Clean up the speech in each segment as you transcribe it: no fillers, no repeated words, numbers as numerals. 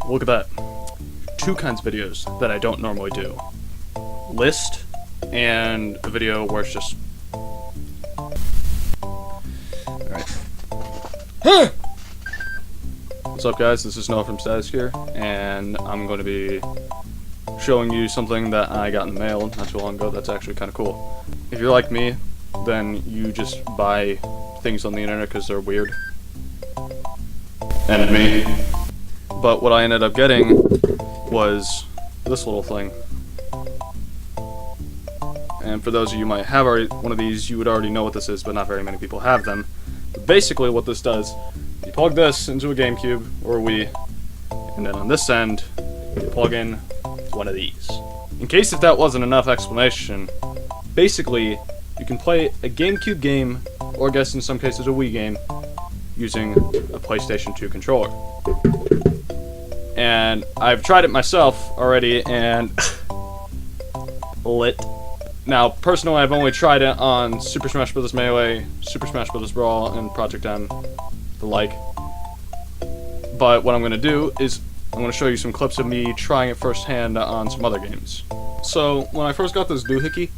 Look at that. Two kinds of videos that I don't normally do. List, and a video where it's just... Alright. What's up guys, this is Noah from Status Gear, and I'm going to be showing you something that I got in the mail not too long ago that's actually kind of cool. If you're like me, then you just buy things on the internet because they're weird. And me. But what I ended up getting was this little thing. And for those of you who might have already one of these, you would already know what this is, but not very many people have them. But basically what this does, you plug this into a GameCube or a Wii, and then on this end, you plug in one of these. In case if that wasn't enough explanation, basically, you can play a GameCube game, or I guess in some cases a Wii game, using a PlayStation 2 controller. And I've tried it myself already, and lit. Now, personally, I've only tried it on Super Smash Bros. Melee, Super Smash Bros. Brawl, and Project M, the like. But what I'm going to do is, I'm going to show you some clips of me trying it firsthand on some other games. So, when I first got this doohickey,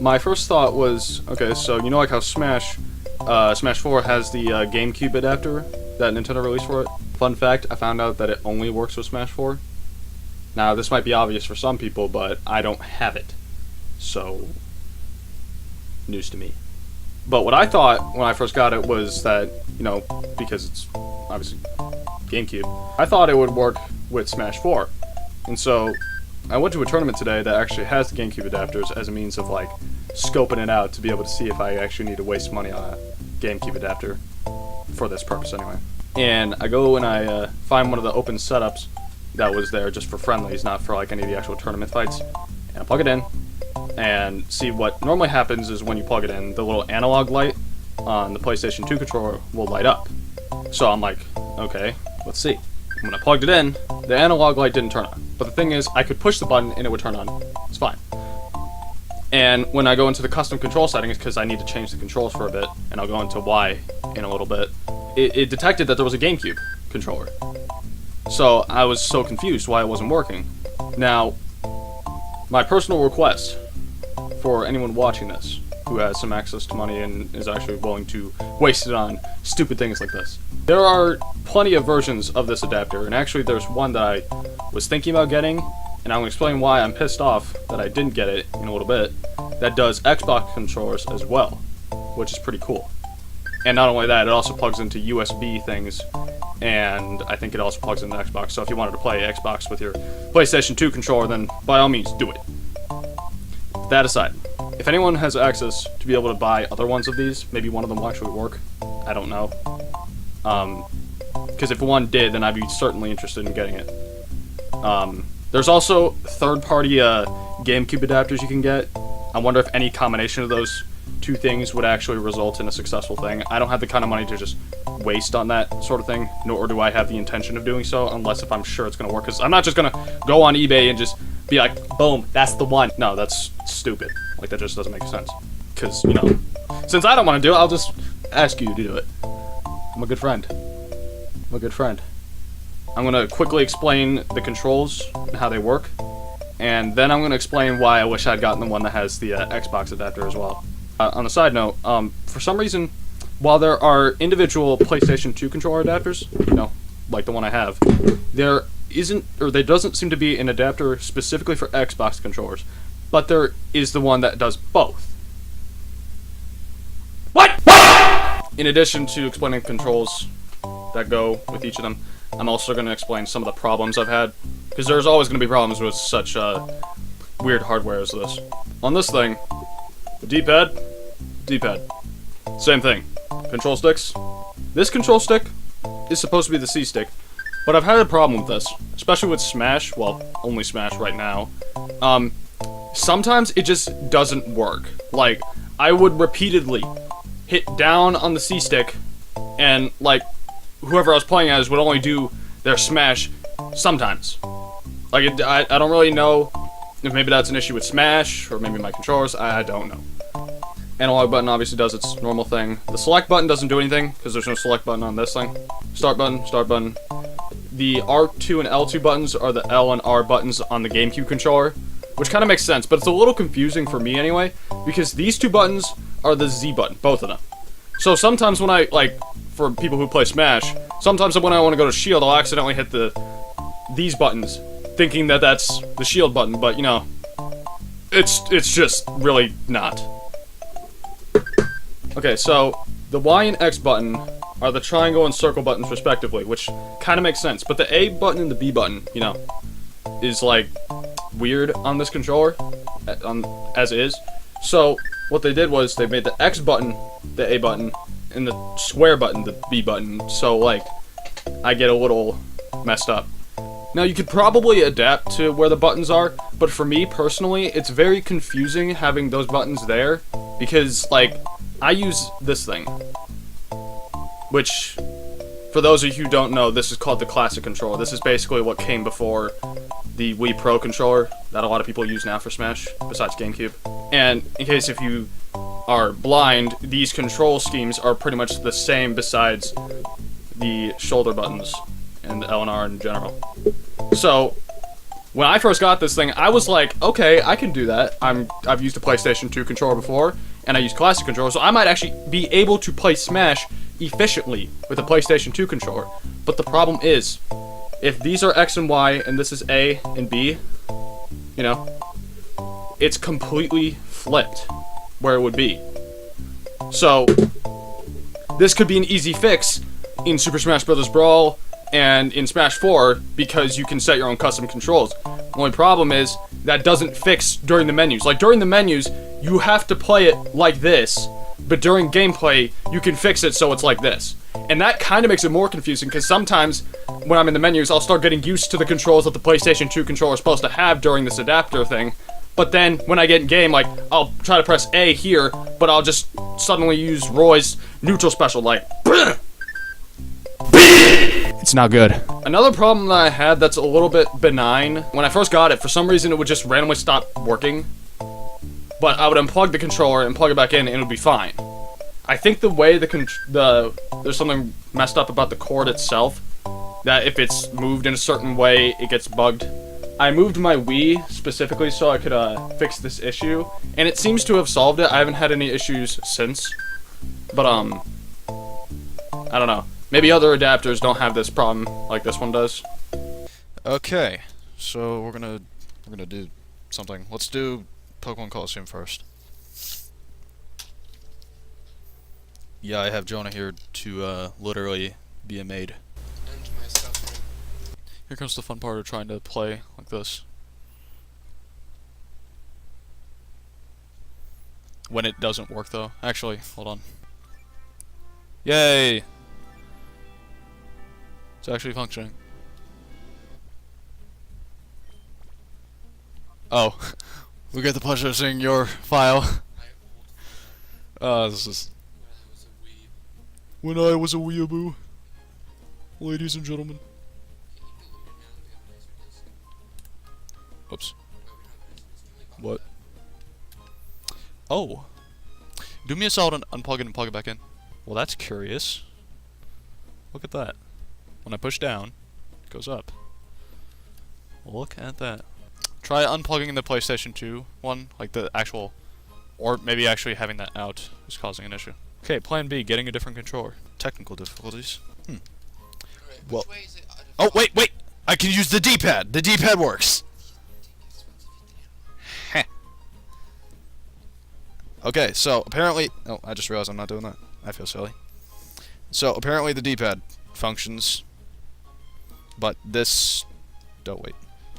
my first thought was, okay, so you know like how Smash 4 has the GameCube adapter that Nintendo released for it? Fun fact, I found out that it only works with Smash 4. Now, this might be obvious for some people, but I don't have it. So, news to me. But what I thought when I first got it was that, you know, because it's obviously GameCube, I thought it would work with Smash 4. And so, I went to a tournament today that actually has the GameCube adapters as a means of, like, scoping it out to be able to see if I actually need to waste money on a GameCube adapter. For this purpose, anyway. And I go and I find one of the open setups that was there just for friendlies, not for, like, any of the actual tournament fights. And I plug it in, and see what normally happens is when you plug it in, the little analog light on the PlayStation 2 controller will light up. So I'm like, okay, let's see. When I plugged it in, the analog light didn't turn on. But the thing is, I could push the button and it would turn on. It's fine. And when I go into the custom control settings, because I need to change the controls for a bit, and I'll go into why in a little bit, it detected that there was a GameCube controller. So I was so confused why it wasn't working. Now, my personal request for anyone watching this who has some access to money and is actually willing to waste it on stupid things like this. There are plenty of versions of this adapter, and actually there's one that I was thinking about getting, and I'm going to explain why I'm pissed off that I didn't get it in a little bit, that does Xbox controllers as well, which is pretty cool. And not only that, it also plugs into USB things, and I think it also plugs into Xbox, so if you wanted to play Xbox with your PlayStation 2 controller, then by all means, do it. That aside, if anyone has access to be able to buy other ones of these, maybe one of them will actually work, I don't know. Because if one did, then I'd be certainly interested in getting it. There's also third-party GameCube adapters you can get. I wonder if any combination of those two things would actually result in a successful thing. I don't have the kind of money to just waste on that sort of thing, nor do I have the intention of doing so, unless if I'm sure it's going to work, because I'm not just going to go on eBay and just be like, boom, that's the one. No, that's stupid. Like, that just doesn't make sense. Because, you know, since I don't want to do it, I'll just ask you to do it. I'm a good friend. I'm a good friend. I'm going to quickly explain the controls and how they work, and then I'm going to explain why I wish I'd gotten the one that has the Xbox adapter as well. On a side note, for some reason, while there are individual PlayStation 2 controller adapters, you know, like the one I have, there doesn't seem to be an adapter specifically for Xbox controllers, but there is the one that does both. What? In addition to explaining controls that go with each of them, I'm also going to explain some of the problems I've had, because there's always going to be problems with such weird hardware as this. On this thing, the D-pad, same thing. Control sticks. This control stick is supposed to be the C-stick, but I've had a problem with this, especially with Smash, well, only Smash right now. Sometimes it just doesn't work. Like, I would repeatedly hit down on the C-stick, and, like, whoever I was playing as would only do their Smash sometimes. Like, I don't really know if maybe that's an issue with Smash, or maybe my controllers, I don't know. Analog button obviously does its normal thing. The select button doesn't do anything, because there's no select button on this thing. Start button, the R2 and L2 buttons are the L and R buttons on the GameCube controller, which kind of makes sense, but it's a little confusing for me anyway, because these two buttons are the Z button, both of them. So sometimes when I, like, for people who play Smash, sometimes when I want to go to shield, I'll accidentally hit these buttons, thinking that that's the shield button, but, you know, it's just really not. Okay, so the Y and X button are the triangle and circle buttons respectively, which kind of makes sense, but the A button and the B button, you know, is, like, weird on this controller, as is. So what they did was they made the X button the A button and the square button the B button, so like I get a little messed up. Now you could probably adapt to where the buttons are, but for me personally it's very confusing having those buttons there, because like I use this thing, which for those of you who don't know, this is called the classic controller. This is basically what came before the Wii Pro controller that a lot of people use now for Smash, besides GameCube. And in case if you are blind, these control schemes are pretty much the same besides the shoulder buttons and the L and R in general. So, when I first got this thing, I was like, okay, I can do that. I've used a PlayStation 2 controller before, and I use classic controller, so I might actually be able to play Smash efficiently with a PlayStation 2 controller. But the problem is, if these are X and Y, and this is A and B, you know, it's completely flipped where it would be. So, this could be an easy fix in Super Smash Bros. Brawl and in Smash 4 because you can set your own custom controls. The only problem is that doesn't fix during the menus. Like, during the menus, you have to play it like this, but during gameplay, you can fix it so it's like this. And that kind of makes it more confusing, because sometimes when I'm in the menus, I'll start getting used to the controls that the PlayStation 2 controller is supposed to have during this adapter thing. But then, when I get in game, like, I'll try to press A here, but I'll just suddenly use Roy's neutral special, like, it's not good. Another problem that I had that's a little bit benign, when I first got it, for some reason it would just randomly stop working. But I would unplug the controller and plug it back in and it would be fine. I think the way there's something messed up about the cord itself, that if it's moved in a certain way, it gets bugged. I moved my Wii specifically so I could fix this issue, and it seems to have solved it. I haven't had any issues since, but I don't know. Maybe other adapters don't have this problem like this one does. Okay, so we're gonna do something. Let's do Pokemon Colosseum first. Yeah, I have Jonah here to literally be a maid. And my suffering. Here comes the fun part of trying to play like this. When it doesn't work though. Actually, hold on. Yay! It's actually functioning. Oh, we get the pleasure of seeing your file. This is when I was a weeaboo. Ladies and gentlemen. Oops. What? Oh. Do me a solid and unplug it and plug it back in. Well, that's curious. Look at that. When I push down, it goes up. Look at that. Try unplugging the PlayStation 2 one, like the actual, or maybe actually having that out is causing an issue. Okay, plan B, getting a different controller. Technical difficulties. Well, oh, wait! I can use the D-pad! The D-pad works! Heh. Okay, so apparently, oh, I just realized I'm not doing that. I feel silly. So apparently the D-pad functions, but this, don't wait.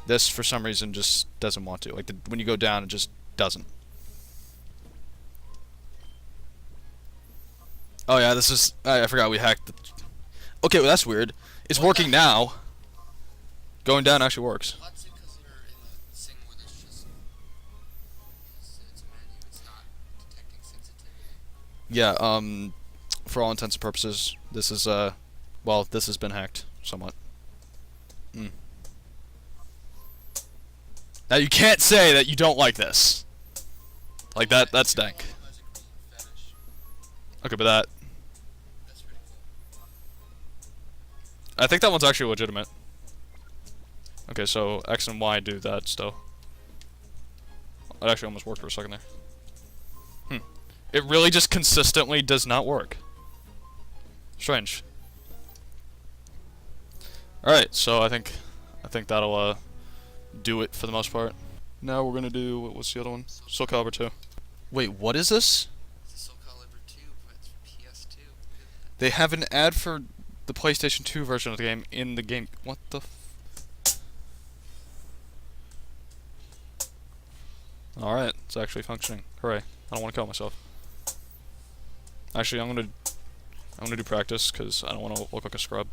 This, for some reason, just doesn't want to. Like, when you go down, it just doesn't. Oh yeah, this is, I forgot we hacked the... Okay, well that's weird. It's working now. Going down actually works. That's because you're in a thing where there's just... It's a menu, it's not detecting sensitivity. Yeah, for all intents and purposes, this is, well, this has been hacked, somewhat. Now you can't say that you don't like this. Like that's dank. Okay, but That's pretty cool. I think that one's actually legitimate. Okay, so X and Y do that still. It actually almost worked for a second there. It really just consistently does not work. Strange. Alright, so I think that'll do it for the most part. Now we're gonna do what's the other one? Soul Calibur 2. Wait, what is this? It's a Soul Calibur 2, but it's for PS2. They have an ad for the PlayStation 2 version of the game in the game. What the f... Alright, it's actually functioning. Hooray. I don't want to kill myself. Actually, I'm gonna do practice, because I don't want to look like a scrub.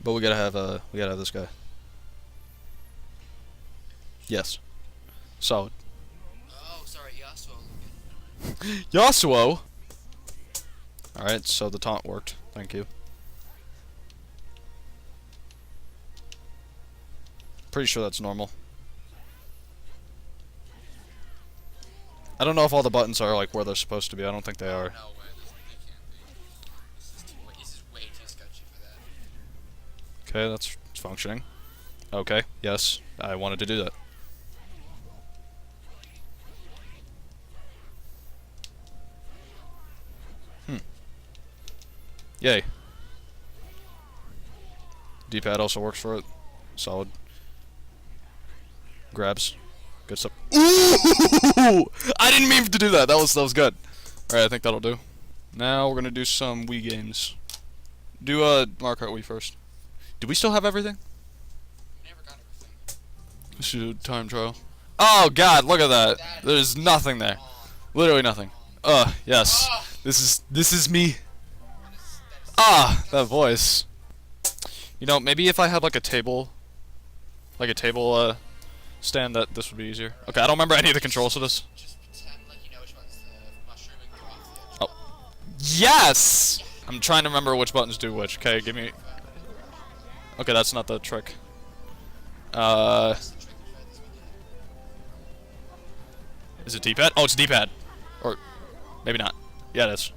But we gotta have this guy. Yes. Solid. Oh, sorry, Yasuo. Yasuo! Alright, so the taunt worked. Thank you. Pretty sure that's normal. I don't know if all the buttons are like where they're supposed to be. I don't think they are. No way, they can't be. This is way too sketchy for that. Okay, that's functioning. Okay, yes, I wanted to do that. Yay. D-pad also works for it. Solid. Grabs. Good stuff. Ooh! I didn't mean to do that. That was good. Alright, I think that'll do. Now we're gonna do some Wii games. Do Mario Kart Wii first. Do we still have everything? We never got everything. Let's do time trial. Oh god, look at that. There's nothing there. Literally nothing. Yes. This is me. That voice. You know, maybe if I had like a table stand, that this would be easier. Okay, I don't remember any of the controls for this. Just pretend like you know which one's the mushroom and go off the edge. Oh. Yes! I'm trying to remember which buttons do which. Okay, give me... Okay, that's not the trick. That's the trick for this video. Is it D-pad? Oh, it's D-pad. Or maybe not. Yeah, it is.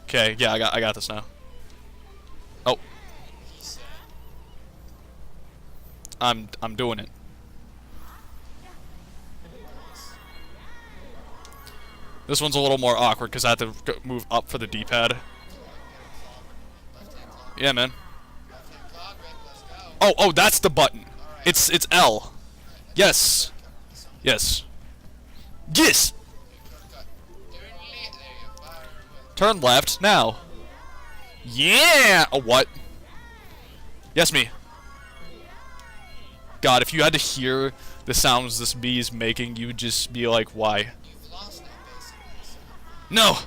Okay, yeah, I got this now. Oh, I'm doing it. This one's a little more awkward because I have to move up for the D-pad. Yeah, man. Oh, that's the button. It's L. Yes. Yes. Yes. Turn left now. Yeah. Oh, what? Yes, me. God, if you had to hear the sounds this bee is making, you would just be like, why? You've lost now, basically. No.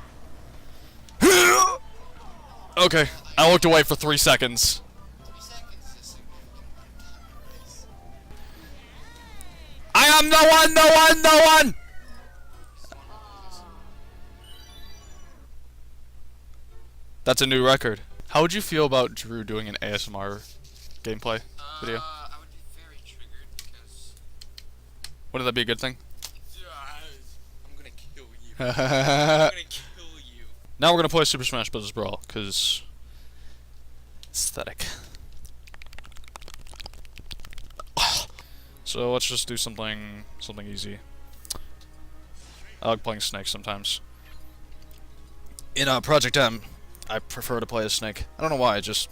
Okay, I looked away for 3 seconds. 3 seconds is a significant amount of time. It's I am no one, no one, no one. That's a new record. How would you feel about Drew doing an ASMR gameplay video? I would be very triggered because Wouldn't that be a good thing? I'm gonna kill you. I'm gonna kill you. Now we're gonna play Super Smash Bros. Brawl, cause aesthetic. So let's just do something easy. I like playing Snake sometimes. In Project M, I prefer to play as Snake. I don't know why. I just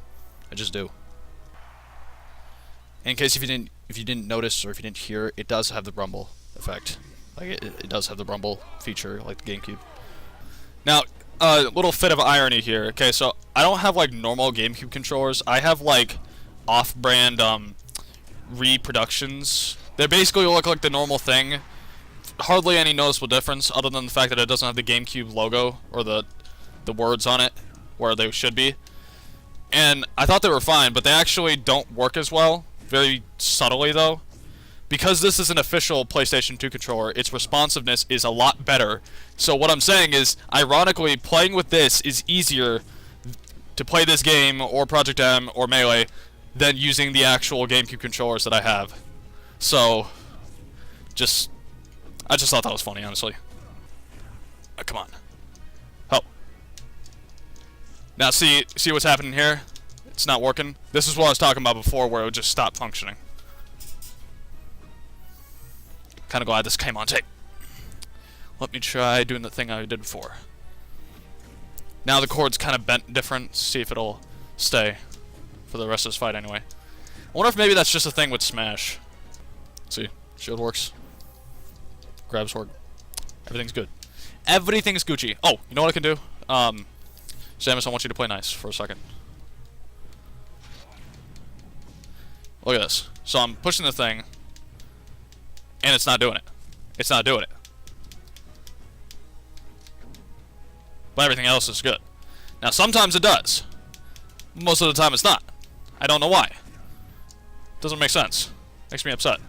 do. In case if you didn't notice or if you didn't hear, it does have the rumble effect. Like it does have the rumble feature, like the GameCube. Now, a little fit of irony here. Okay, so I don't have like normal GameCube controllers. I have like off-brand reproductions. They basically look like the normal thing. Hardly any noticeable difference, other than the fact that it doesn't have the GameCube logo or the words on it where they should be. And I thought they were fine, but they actually don't work as well. Very subtly though. Because this is an official PlayStation 2 controller, its responsiveness is a lot better. So what I'm saying is, ironically, playing with this is easier to play this game, or Project M, or Melee, than using the actual GameCube controllers that I have. So, just I just thought that was funny, honestly. Come on. Oh. Now see what's happening here? It's not working. This is what I was talking about before, where it would just stop functioning. Kind of glad this came on tape. Let me try doing the thing I did before. Now the cord's kind of bent different. See if it'll stay for the rest of this fight anyway. I wonder if maybe that's just a thing with Smash. See, shield works. Grab sword. Everything's good. Everything's Gucci. Oh, you know what I can do? Samus, I want you to play nice for a second. Look at this. So I'm pushing the thing, and it's not doing it. It's not doing it. But everything else is good. Now, sometimes it does. Most of the time it's not. I don't know why. Doesn't make sense. Makes me upset.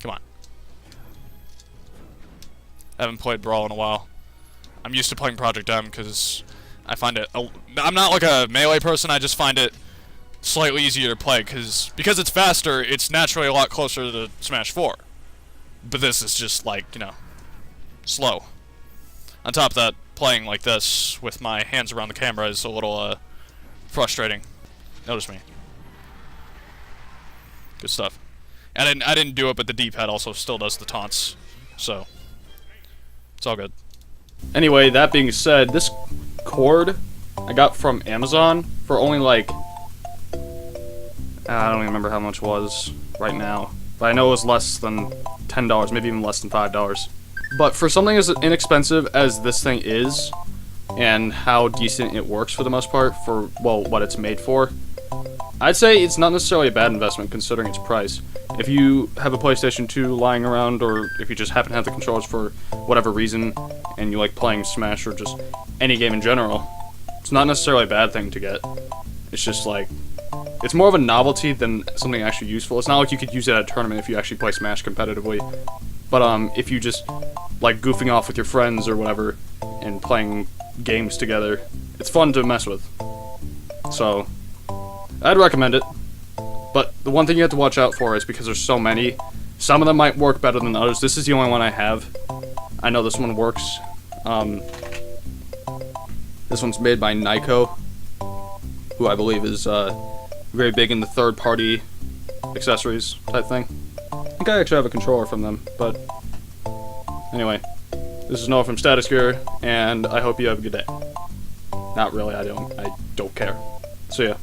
Come on. I haven't played Brawl in a while. I'm used to playing Project M because I find it... I'm not like a melee person, I just find it slightly easier to play because it's faster, it's naturally a lot closer to Smash 4. But this is just like, you know, slow. On top of that, playing like this with my hands around the camera is a little frustrating. Notice me. Good stuff. And I didn't do it, but the D-pad also still does the taunts. So, it's all good. Anyway, that being said, this cord I got from Amazon for only like... I don't even remember how much it was right now. But I know it was less than $10, maybe even less than $5. But for something as inexpensive as this thing is, and how decent it works for the most part, for, well, what it's made for, I'd say it's not necessarily a bad investment considering its price. If you have a PlayStation 2 lying around, or if you just happen to have the controllers for whatever reason, and you like playing Smash or just any game in general, it's not necessarily a bad thing to get. It's just like, it's more of a novelty than something actually useful. It's not like you could use it at a tournament if you actually play Smash competitively. But if you just like goofing off with your friends or whatever and playing games together, it's fun to mess with. So, I'd recommend it. But the one thing you have to watch out for is because there's so many, some of them might work better than others. This is the only one I have. I know this one works. This one's made by Nyko, who I believe is very big in the third-party accessories type thing. I think I actually have a controller from them, but anyway, this is Noah from Status Gear, and I hope you have a good day. Not really, I don't care. See ya.